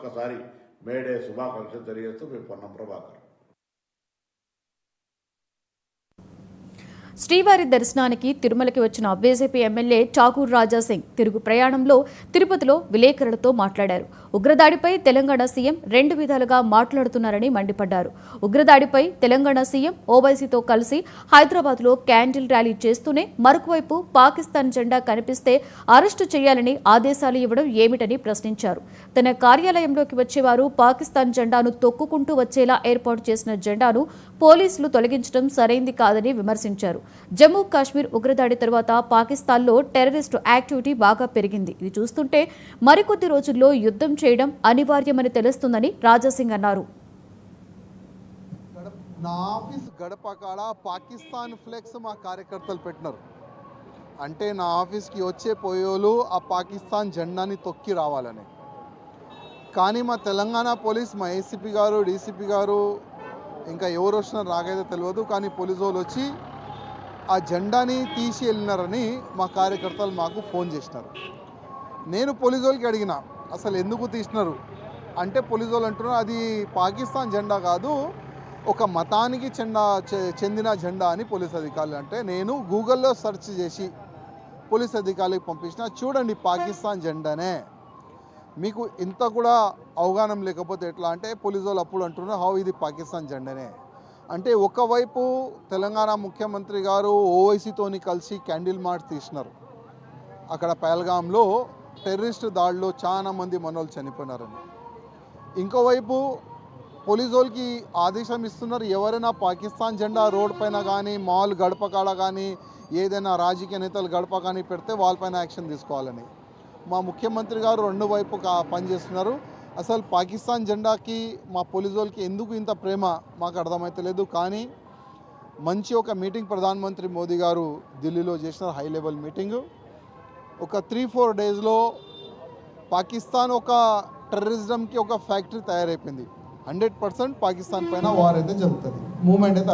మరొక్కసారి మేడే శుభాకాంక్షలు తెలియజేస్తూ మీ పొన్నం ప్రభాకర్. శ్రీవారి దర్శనానికి తిరుమలకి వచ్చిన బీజేపీ ఎమ్మెల్యే ఠాకూర్ రాజా సింగ్ తిరుగు ప్రయాణంలో తిరుపతిలో విలేకరులతో మాట్లాడారు. ఉగ్రదాడిపై తెలంగాణ సీఎం రెండు విధాలుగా మాట్లాడుతున్నారని మండిపడ్డారు. ఉగ్రదాడిపై తెలంగాణ సీఎం ఓవైసీతో కలిసి హైదరాబాద్లో క్యాండిల్ ర్యాలీ చేస్తూనే మరొకవైపు పాకిస్తాన్ జెండా కనిపిస్తే అరెస్టు చేయాలని ఆదేశాలు ఇవ్వడం ఏమిటని ప్రశ్నించారు. తన కార్యాలయంలోకి వచ్చేవారు పాకిస్తాన్ జెండాను తొక్కుకుంటూ వచ్చేలా ఏర్పాటు చేసిన జెండాను పోలీసులు తొలగించడం సరైంది కాదని విమర్శించారు. జమ్మూ కాశ్మీర్ ఉగ్రదాడి తర్వాత పాకిస్తాన్లో టెర్రరిస్టు యాక్టివిటీ బాగా పెరిగింది. ఇది చూస్తుంటే మరికొద్ది రోజుల్లో యుద్ధం చేయడం అనివార్యమని తెలుస్తుందని రాజాసింగ్ అన్నారు. నా ఆఫీస్ గడప కాడ పాకిస్తాన్ ఫ్లెక్స్ మా కార్యకర్తలు పెట్టినారు. అంటే నా ఆఫీస్కి వచ్చే పోయోలు ఆ పాకిస్తాన్ జెండాని తొక్కి రావాలని. కానీ మా తెలంగాణ పోలీస్, మా ఏసీపీ గారు, డీసీపీ గారు, ఇంకా ఎవరు వచ్చినా రాగైతే తెలియదు, కానీ పోలీసు వాళ్ళు వచ్చి ఆ జెండాని తీసి వెళ్ళినారని మా కార్యకర్తలు మాకు ఫోన్ చేసినారు. నేను పోలీసు వాళ్ళకి అడిగిన, అసలు ఎందుకు తీసినారు అంటే పోలీసు వాళ్ళు అంటున్నారు అది పాకిస్తాన్ జెండా కాదు, ఒక మతానికి చెందిన జెండా అని పోలీస్ అధికారులు అంటే, నేను గూగుల్లో సెర్చ్ చేసి పోలీస్ అధికారులకు పంపించిన, చూడండి పాకిస్తాన్ జెండానే, మీకు ఇంత కూడా అవగాహన లేకపోతే ఎట్లా అంటే పోలీసు వాళ్ళు అప్పుడు అంటున్నారు హౌ ఇది పాకిస్తాన్ జెండానే. అంటే ఒకవైపు తెలంగాణ ముఖ్యమంత్రి గారు ఓవైసీతోని కలిసి క్యాండిల్ మార్చ్ తీసినారు. అక్కడ పహల్గాంలో టెర్రరిస్ట్ దాడిలో చాలా మంది మనోళ్ళు చనిపోయినారని. ఇంకోవైపు పోలీసు వాళ్ళకి ఆదేశం ఇస్తున్నారు, ఎవరైనా పాకిస్తాన్ జెండా రోడ్ పైన కానీ, మాల్ గడప కాడ కానీ, ఏదైనా రాజకీయ నేతలు గడప కానీ పెడితే వాళ్ళపైన యాక్షన్ తీసుకోవాలని. మా ముఖ్యమంత్రి గారు రెండు వైపు పనిచేస్తున్నారు. అసలు పాకిస్తాన్ జెండాకి మా పోలీసు వాళ్ళకి ఎందుకు ఇంత ప్రేమ మాకు అర్థమైతలేదు. కానీ మంచి ఒక మీటింగ్ ప్రధానమంత్రి మోదీ గారు ఢిల్లీలో చేసిన హై లెవెల్ మీటింగు. ఒక 3-4 డేస్లో పాకిస్తాన్ ఒక టెర్రరిజంకి ఒక ఫ్యాక్టరీ తయారైపోయింది. 100% పాకిస్తాన్ పైన వార్ అయితే జరుగుతుంది, మూమెంట్ అయితే